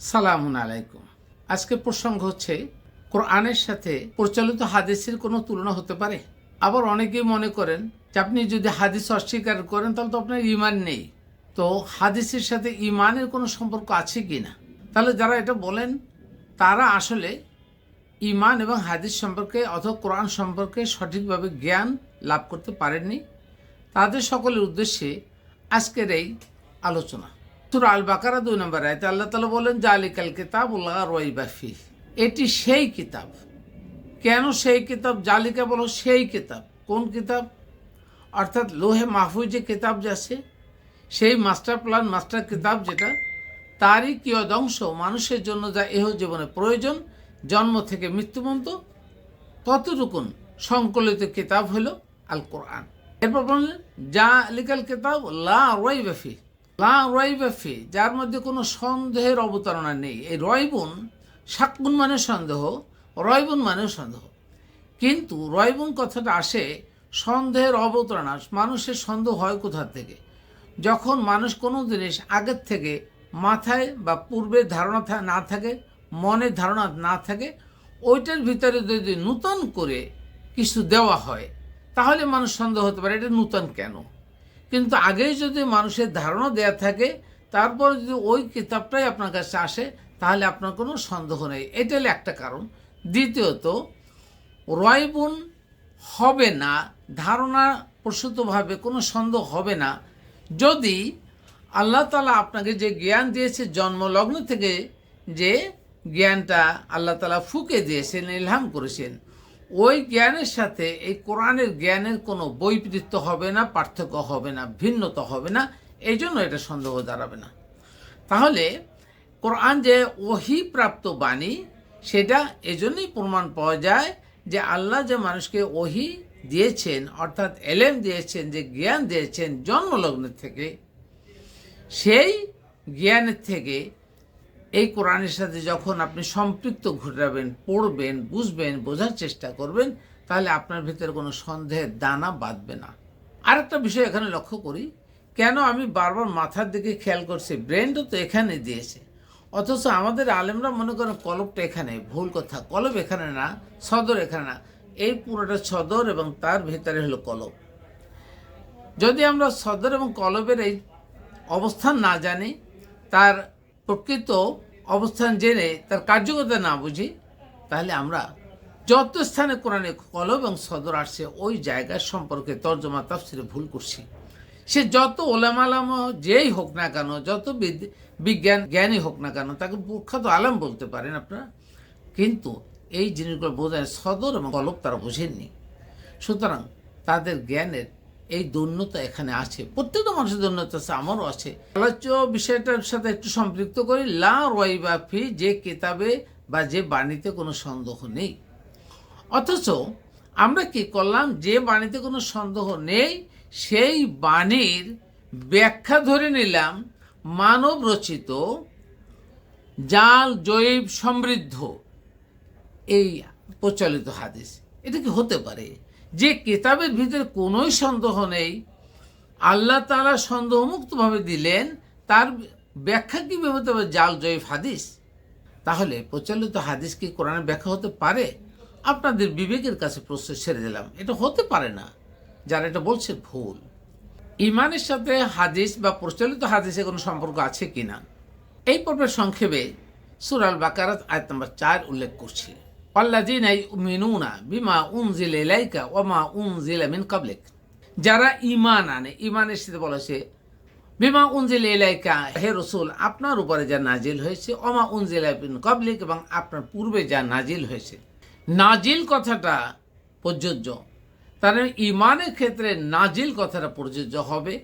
সালামুন আলাইকুম। আজকের প্রসঙ্গ হচ্ছে কোরআনের সাথে প্রচলিত হাদিসের কোনো তুলনা হতে পারে। আবার অনেকেই মনে করেন যে আপনি যদি হাদিস অস্বীকার করেন তাহলে তো আপনার ঈমান নেই। তো হাদিসের সাথে ঈমানের কোনো সম্পর্ক আছে কি না? তাহলে যারা এটা বলেন তারা আসলে ঈমান এবং হাদিস সম্পর্কে অথবা কোরআন সম্পর্কে সঠিকভাবে জ্ঞান লাভ করতে পারেননি। তাদের সকলের উদ্দেশ্যে আজকের এই আলোচনা। সূরা আল বাকারা 2 নম্বর আয়াতে আল্লাহ তাআলা বলেন জালিকাল কিতাবুল লা রাইবা ফিহি। এটি সেই কিতাব। কেন সেই কিতাব? জালিকা বলো সেই কিতাব। কোন কিতাব? অর্থাৎ লোহে মাহফুজ যে কিতাব যে আছে, সেই মাস্টার প্ল্যান মাস্টার কিতাব যেটা, তারই কিয়দংশ মানুষের জন্য যা এহ জীবনে প্রয়োজন জন্ম থেকে মৃত্যু পর্যন্ত ততটুকুন সংকলিত কিতাব হলো আল কোরআন। এরপর বললেন জালিকাল কিতাব লা রাইবা ফিহি, লা রাইবা ফিহি, যার মধ্যে কোনো সন্দেহের অবতারণা নেই। এই রয়বুন, শাকুন মানে সন্দেহ, রয়বুন মানে সন্দেহ। কিন্তু রয়বুন কথাটা আসে সন্দেহের অবতারণা। মানুষের সন্দেহ হয় কোথা থেকে? যখন মানুষ কোনো জিনিস আগের থেকে মাথায় বা পূর্বের ধারণা না থাকে, মনের ধারণা না থাকে, ওইটার ভিতরে যদি নূতন করে কিছু দেওয়া হয় তাহলে মানুষ সন্দেহ হতে পারে এটা নূতন কেন। কিন্তু আগেই যদি মানুষের ধারণা দেয়া থাকে, তারপর যদি ওই কিতাবটাই আপনার কাছে আসে তাহলে আপনার কোনো সন্দেহ নেই। এটা হলো একটা কারণ। দ্বিতীয়ত, রয়বুন হবে না, ধারণা প্রসূতভাবে কোনো সন্দেহ হবে না যদি আল্লাহ তাআলা আপনাকে যে জ্ঞান দিয়েছে জন্মলগ্ন থেকে, যে জ্ঞানটা আল্লাহ তাআলা ফুঁকে দিয়েছেন, ইলহাম করেছেন, ওই জ্ঞানের সাথে এই কোরআনের জ্ঞানের কোনো বৈপরীত্য হবে না, পার্থক্য হবে না, ভিন্নতা হবে না। এই জন্য এটা সন্দেহ দাঁড়াবে না। তাহলে কোরআন যে ওহী প্রাপ্ত বাণী, সেটা এজন্যই প্রমাণ পাওয়া যায় যে আল্লাহ যে মানুষকে ওহী দিয়েছেন, অর্থাৎ এলেম দিয়েছেন, যে জ্ঞান দিয়েছেন জন্মলগ্নের থেকে, সেই জ্ঞানের থেকে এই কোরআনের সাথে যখন আপনি সম্পৃক্ত ঘটাবেন, পড়বেন, বুঝবেন, বোঝার চেষ্টা করবেন, তাহলে আপনার ভিতরে কোনো সন্দেহের দানা বাঁধবে না। আরেকটা বিষয় এখানে লক্ষ্য করি, কেন আমি বারবার মাথার দিকে খেয়াল করছি, ব্রেনটা তো এখানে দিয়েছে, অথচ আমাদের আলেমরা মনে করেন কলবটা এখানে। ভুল কথা, কলব এখানে না, সদর এখানে না, এই পুরোটা সদর এবং তার ভিতরে হলো কলব। যদি আমরা সদর এবং কলবের এই অবস্থান না জানি, তার প্রকৃত অবস্থান জেনে তার কার্যকতা না বুঝি, তাহলে আমরা যত স্থানে কোরআনে কলব এবং সদর আসছে ওই জায়গার সম্পর্কে তর্জমা তাফসিরে ভুল করছি। সে যত ওলামালাম যেই হোক না কেন, যত বিজ্ঞান জ্ঞানী হোক না কেন, তাকে প্রখ্যাত আলেম বলতে পারেন আপনারা, কিন্তু এই জিনিসগুলো বোঝায় সদর এবং কলব তারা বোঝেননি। সুতরাং তাদের জ্ঞানের এই দৈন্যতা এখানে আছে, প্রত্যেকটা মানুষের দৈন্যতা আছে, আমারও আছে। আলোচ্য বিষয়টার সাথে একটু সম্পৃক্ত করি, লা রাইবা ফি, যে কিতাবে বা যে বাণীতে কোনো সন্দেহ নেই। অথচ আমরা কি করলাম, যে বাণীতে কোনো সন্দেহ নেই সেই বাণীর ব্যাখ্যা ধরে নিলাম মানব রচিত, জাল জৈব সমৃদ্ধ এই প্রচলিত হাদিস। এটা কি হতে পারে? যে কিতাবের ভিতরে কোনোই সন্দেহ নেই, আল্লাহ তাআলা সন্দেহমুক্তভাবে দিলেন, তার ব্যাখ্যা কীভাবে হতে পারে জাল জয়ীফ হাদিস? তাহলে প্রচলিত হাদিস কি কোরআনের ব্যাখ্যা হতে পারে? আপনাদের বিবেকের কাছে প্রশ্ন ছেড়ে দিলাম, এটা হতে পারে না। যারা এটা বলছে ভুল। ইমানের সাথে হাদিস বা প্রচলিত হাদিসের কোনো সম্পর্ক আছে কি না, এই পর্বের সংক্ষেপে সূরা আল বাকারা আয়াত নম্বর 4 উল্লেখ করছি। আল্লাযীনা ইউমিনুনা বিমা উনজিলা ইলাইকা ওয়া মা উনজিলা মিন ক্বাবলিক। যারা ঈমান আনে, ঈমানের সাথে বলেছে বিমা উনজিলা ইলাইকা, হে রাসূল আপনার উপরে যা নাজিল হয়েছে, ওয়া মা উনজিলা মিন ক্বাবলিক, এবং আপনার পূর্বে যা নাজিল হয়েছে। নাজিল কথাটা প্রযোজ্য, তার ঈমানের ক্ষেত্রে নাজিল কথাটা প্রযোজ্য হবে।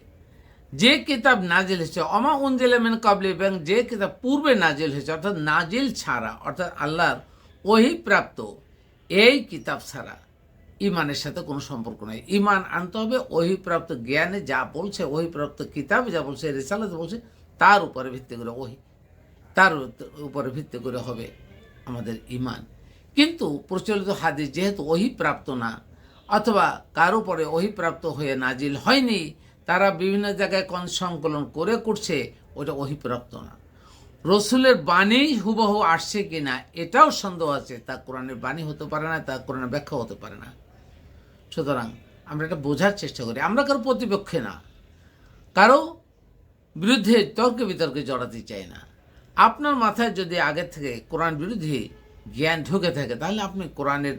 যে কিতাব নাজিল হয়েছে, ওমা উনজিলা মিন ক্বাবলি, এবং যে কিতাব পূর্বে নাজিল হয়েছে, অর্থাৎ নাজিল ছাড়া, অর্থাৎ আল্লাহর ওহী প্রাপ্ত এই কিতাব ছাড়া ঈমানের সাথে কোনো সম্পর্ক নেই। ঈমান আনতে হবে ওহী প্রাপ্ত জ্ঞানে যা বলছে, ওহী প্রাপ্ত কিতাবে যা বলছে, রিসালাতে বলছে, তার উপরে ভিত্তি করে তার উপরে ভিত্তি করে হবে আমাদের ঈমান। কিন্তু প্রচলিত হাদিস যেহেতু ওহী প্রাপ্ত না, অথবা কার উপরে ওহী প্রাপ্ত হয়ে নাজিল হয়নি, তারা বিভিন্ন জায়গায় সংকলন করে করছে, ওটা ওহী প্রাপ্ত না। রসুলের বাণী হুবহু আসছে কিনা এটাও সন্দেহ আছে। তা কোরআনের বাণী হতে পারে না, তা কোরআনের ব্যাখ্যা হতে পারে না। সুতরাং আমরা এটা বোঝার চেষ্টা করি। আমরা কারো প্রতিপক্ষে না, কারো বিরুদ্ধে তর্কে বিতর্কে জড়াতে চাই না। আপনার মাথায় যদি আগে থেকে কোরআন বিরোধী জ্ঞান ঢুকে থাকে, তাহলে আপনি কোরআনের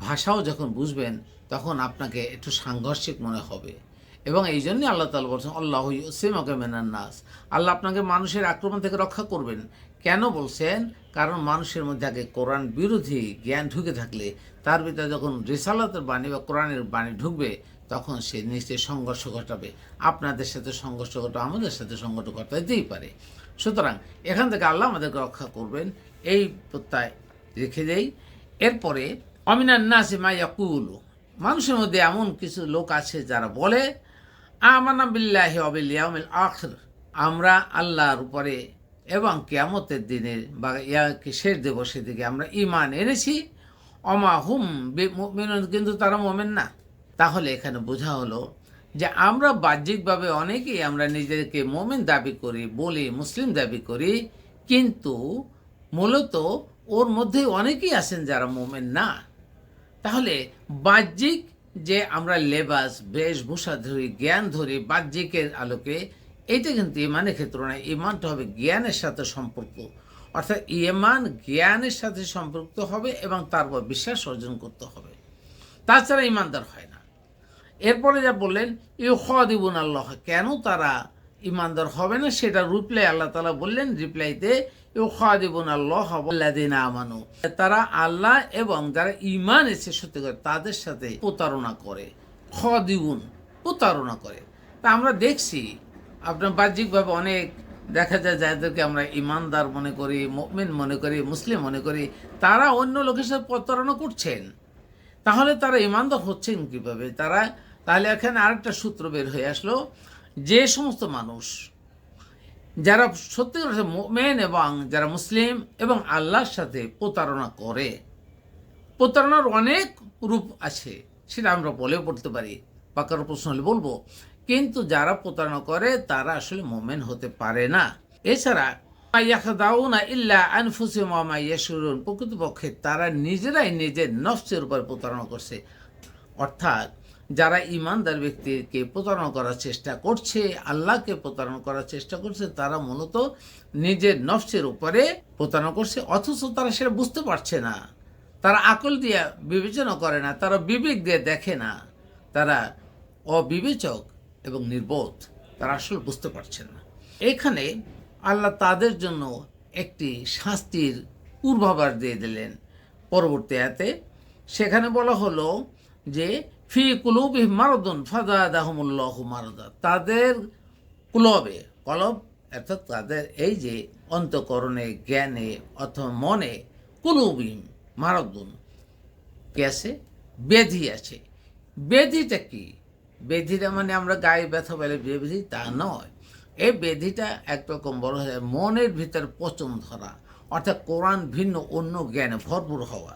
ভাষাও যখন বুঝবেন তখন আপনাকে একটু সাংঘর্ষিক মনে হবে। এবং এই জন্যই আল্লাহ তাআলা বলছেন আল্লাহ ইউসিমুকা মিনান নাস, আল্লাহ আপনাকে মানুষের আক্রমণ থেকে রক্ষা করবেন। কেন বলছেন? কারণ মানুষের মধ্যে আগে কোরআন বিরোধী জ্ঞান ঢুকে থাকলে তার ভিতরে যখন রিসালাতের বাণী বা কোরআনের বাণী ঢুকবে তখন সে নিশ্চয়ই সংঘর্ষ ঘটাবে। আপনাদের সাথে সংঘর্ষ ঘটাবে, আমাদের সাথে সংঘর্ষ ঘটাতেই পারে। সুতরাং এখান থেকে আল্লাহ আমাদেরকে রক্ষা করবেন, এই প্রত্যয় রেখে দেই। এরপরে অমিনান নাসি মা ইয়াকুলু, মানুষের মধ্যে এমন কিছু লোক আছে যারা বলে আমানা বিল্লাহি ওয়া বিল ইয়াউমিল আখির, আমরা আল্লাহর উপরে এবং কিয়ামতের দিনের বা শেষ দিবসের দিকে আমরা ঈমান এনেছি। অমা হুম বিমুমিনুন, কিন্তু তারা মুমিন না। তাহলে এখানে বোঝা হলো যে আমরা বাহ্যিকভাবে অনেকেই আমরা নিজেদেরকে মুমিন দাবি করি, বলি মুসলিম দাবি করি, কিন্তু মূলত ওর মধ্যে অনেকেই আছেন যারা মুমিন না। তাহলে বাহ্যিক যে আমরা লেবাস বেশভূষা ধরি, জ্ঞান ধরি বাহ্যিকের আলোকে, এইটা কিন্তু ইমানের ক্ষেত্রে নয়। ইমানটা হবে জ্ঞানের সাথে সম্পর্ক, অর্থাৎ ইমান জ্ঞানের সাথে সম্পৃক্ত হবে এবং তারপর বিশ্বাস অর্জন করতে হবে, তাছাড়া ইমানদার হয় না। এরপরে যা বললেন ইউখাদিবুন আল্লাহ, কেন তারা ইমানদার হবে না সেটা রিপ্লাই আল্লাহ তাআলা বললেন। রিপ্লাইতে ইউখাদিবুন আল্লাহ ওয়াল্লাযিনা আমানু, তারা আল্লাহ এবং যারা ঈমান এনেছে সত্যিকার তাদের সাথে প্রতারণা করে। খাদিবুন, প্রতারণা করে। তা আমরা দেখছি আপনার বাহ্যিকভাবে অনেক দেখা যায় যাদেরকে আমরা ঈমানদার মনে করি, মুমিন মনে করি, মুসলিম মনে করি, তারা অন্য লোকের সাথে প্রতারণা করছেন। তাহলে তারা ঈমানদার হচ্ছেন কীভাবে? তাহলে এখানে আরেকটা সূত্র বের হয়ে আসলো, যে সমস্ত মানুষ যারা সত্যিকার মুমিন এবং যারা মুসলিম এবং আল্লাহর সাথে প্রতারণা করে, প্রতারণার অনেক রূপ আছে, সেটা আমরা বলেও পড়তে পারি, পাকার প্রশ্ন হলে বলবো। কিন্তু যারা প্রতারণা করে তারা আসলে মুমিন হতে পারে না। এছাড়া ইয়াখদাউনা ইল্লা আনফুসিহিম ওয়া মা ইয়াশউরুন, প্রকৃতপক্ষে তারা নিজেরাই নিজের নফসের উপর প্রতারণা করছে। অর্থাৎ যারা ইমানদার ব্যক্তিকে প্রতারণা করার চেষ্টা করছে, আল্লাহকে প্রতারণা করার চেষ্টা করছে, তারা মূলত নিজের নফসের উপরে প্রতারণা করছে, অথচ তারা সেটা বুঝতে পারছে না। তারা আকল দিয়ে বিবেচনা করে না, তারা বিবেক দিয়ে দেখে না, তারা অবিবেচক এবং নির্বোধ, তারা আসলে বুঝতে পারছেন না। এখানে আল্লাহ তাদের জন্য একটি শাস্তির পূর্বাভাস দিয়ে দিলেন পরবর্তী আয়াতে। সেখানে বলা হলো যে ফি কুলুবিহিম মারাদুন ফাযাদাহুমুল্লাহু মারাদা, তাদের কুলবে, কলব অর্থাৎ তাদের এই যে অন্তঃকরণে, জ্ঞানে অথবা মনে, কুলুবিহিম মারাদুন কি আছে? ব্যাধি আছে। ব্যাধিটা কি? ব্যাধিটা মানে আমরা গায়ে ব্যথা বলে ব্যাধি তা নয়। এই ব্যাধিটা একরকম বড় হয়ে মনের ভিতরে পচন ধরা, অর্থাৎ কোরআন ভিন্ন অন্য জ্ঞানে ভরপুর হওয়া।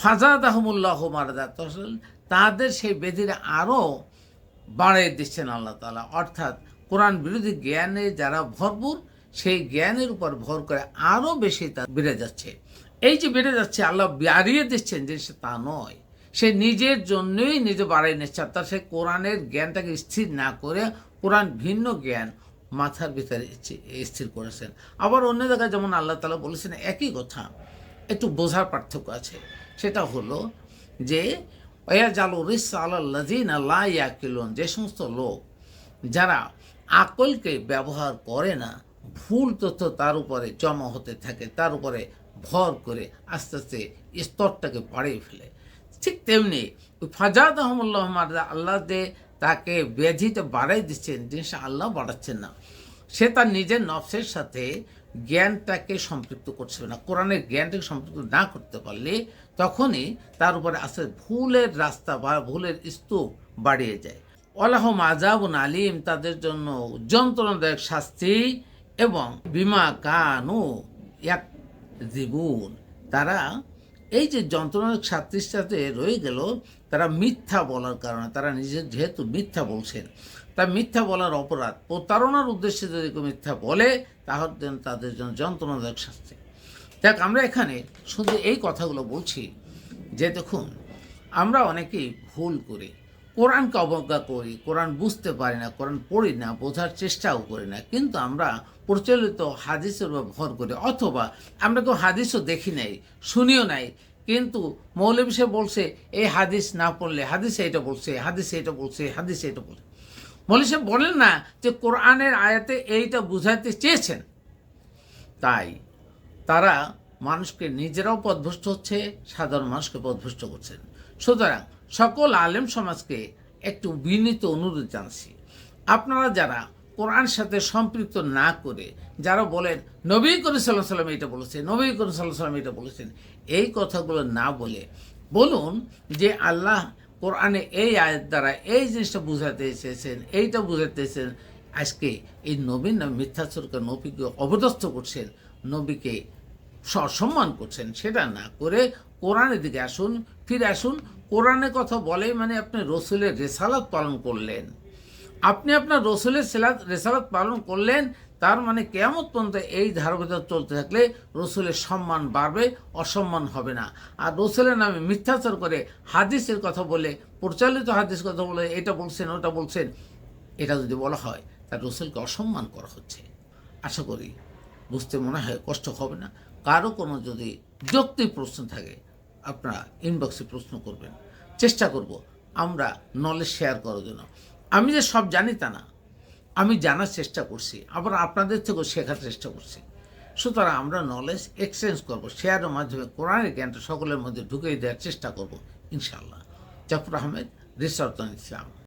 ফাযাদাহুমুল্লাহু মারাদা, তাদের সেই ব্যাধিটা আরও বাড়িয়ে দিচ্ছেন আল্লাহ তাআলা। অর্থাৎ কোরআন বিরোধী জ্ঞানে যারা ভরপুর, সেই জ্ঞানের উপর ভর করে আরও বেশি তা বেড়ে যাচ্ছে। এই যে বেড়ে যাচ্ছে, আল্লাহ বাড়িয়ে দিচ্ছেন যে সে তা নয়, সে নিজের জন্যই নিজে বাড়িয়ে নিচ্ছে। অর্থাৎ সে কোরআনের জ্ঞানটাকে স্থির না করে কোরআন ভিন্ন জ্ঞান মাথার ভিতরে স্থির করেছেন। আবার অন্য জায়গায় যেমন আল্লাহ তাআলা বলেছেন একই কথা, একটু বোঝার পার্থক্য আছে। সেটা হলো যে ওয়াজালু রিসা আলাল্লাযিনা লা ইয়াকিলুন, যে সমস্ত লোক যারা আকলকে ব্যবহার করে না, ভুল তথ্য তার উপরে জমা হতে থাকে, তার উপরে ভর করে আস্তে আস্তে স্তরটাকে বাড়িয়ে ফেলে। ঠিক তেমনি ফাযাদাহুমুল্লাহু মারাদা, আল্লাহ যে তাকে ব্যাধিতে বাড়াই দিচ্ছেন, জিনিসটা আল্লাহ বাড়াচ্ছেন না। সে তার নিজের নফসের সাথে জ্ঞানটাকে সম্পৃক্ত করছে না। কোরআনের জ্ঞানটাকে সম্পৃক্ত না করতে পারলে তখনই তার উপরে আস্তে ভুলের রাস্তা বা ভুলের স্তূপ বাড়িয়ে যায়। ওয়ালাহুম আযাবুন আলীম, তাদের জন্য যন্ত্রণাদায়ক শাস্তি, এবং বিমা কানু ইয়াকযিবুন, তারা এই যে যন্ত্রণাদায়ক শাস্তির সাথে রয়ে গেল, তারা মিথ্যা বলার কারণে, তারা নিজের যেহেতু মিথ্যা বলছেন, তা মিথ্যা বলার অপরাধ, প্রতারণার উদ্দেশ্যে যদি কেউ মিথ্যা বলে তাহলে তাদের জন্য যন্ত্রণাদায়ক শাস্তি। দেখ, আমরা এখানে শুধু এই কথাগুলো বলছি যে দেখুন, আমরা অনেকেই ভুল করি, কোরআনকে অবজ্ঞা করি, কোরআন বুঝতে পারি না, কোরআন পড়ি না, বোঝার চেষ্টাও করি না, কিন্তু আমরা প্রচলিত হাদিসের ব্যবহার করি, অথবা আমরা কেউ হাদিসও দেখি নাই, শুনিও নাই, কিন্তু মৌলভী সাহেব বলছে এই হাদিস না পড়লে, হাদিসে এটা বলছে, হাদিসে এটা বলছে, হাদিসে এটা বলছে। মৌলভী সাহেব বলেন না যে কোরআনের আয়াতে এইটা বুঝাতে চেয়েছেন। তাই তারা মানুষকে নিজেরাও পথভ্রষ্ট হচ্ছে, সাধারণ মানুষকে পথভ্রষ্ট করছেন। সুতরাং সকল আলেম সমাজকে একটু বিনীত অনুরোধ জানাচ্ছি, আপনারা যারা কোরআন সাথে সম্পৃক্ত না করে যারা বলেন নবী করিম সাল্লাল্লাহু আলাইহি ওয়াসাল্লাম এটা বলেছেন, নবী করিম সাল্লাল্লাহু আলাইহি ওয়াসাল্লাম এটা বলেছেন, এই কথাগুলো না বলে বলুন যে আল্লাহ কোরআনে এই আয়াত দ্বারা এই জিনিসটা বুঝাতে চেয়েছেন, এইটা বুঝাতে চেয়েছেন। আজকে এই নবীর নামে মিথ্যাচরকে নবীকে অপদস্থ করছেন, নবীকে সম্মান করছেন, সেটা না করে কোরআনের দিকে আসুন, ফিরে আসুন। কোরআনের কথা বলে মানে আপনি রসুলের রেসালাত পালন করলেন, আপনি আপনার রসুলের রেসালাত পালন করলেন, তার মানে কিয়ামত পর্যন্ত এই ধারাবাহিকতা চলতে থাকলে রসুলের সম্মান বাড়বে, অসম্মান হবে না। আর রসুলের নামে মিথ্যাচার করে হাদিসের কথা বলে, প্রচলিত হাদিস কথা বলে এটা বলছেন ওটা বলছেন, এটা যদি বলা হয় তার রসুলকে অসম্মান করা হচ্ছে। আশা করি বুঝতে মনে হয় কষ্ট হবে না। কারো কোনো যদি যৌক্তিক প্রশ্ন থাকে আপনারা ইনবক্সে প্রশ্ন করবেন, চেষ্টা করব আমরা নলেজ শেয়ার করার জন্য। আমি যে সব জানি তা না, আমি জানার চেষ্টা করছি, আবার আপনাদের থেকেও শেখার চেষ্টা করছি। সুতরাং আমরা নলেজ এক্সচেঞ্জ করব, শেয়ারের মাধ্যমে কোরআনের জ্ঞানটা সকলের মধ্যে ঢুকিয়ে দেওয়ার চেষ্টা করব ইনশাআল্লাহ। Jafar Ahmed, research on Islam.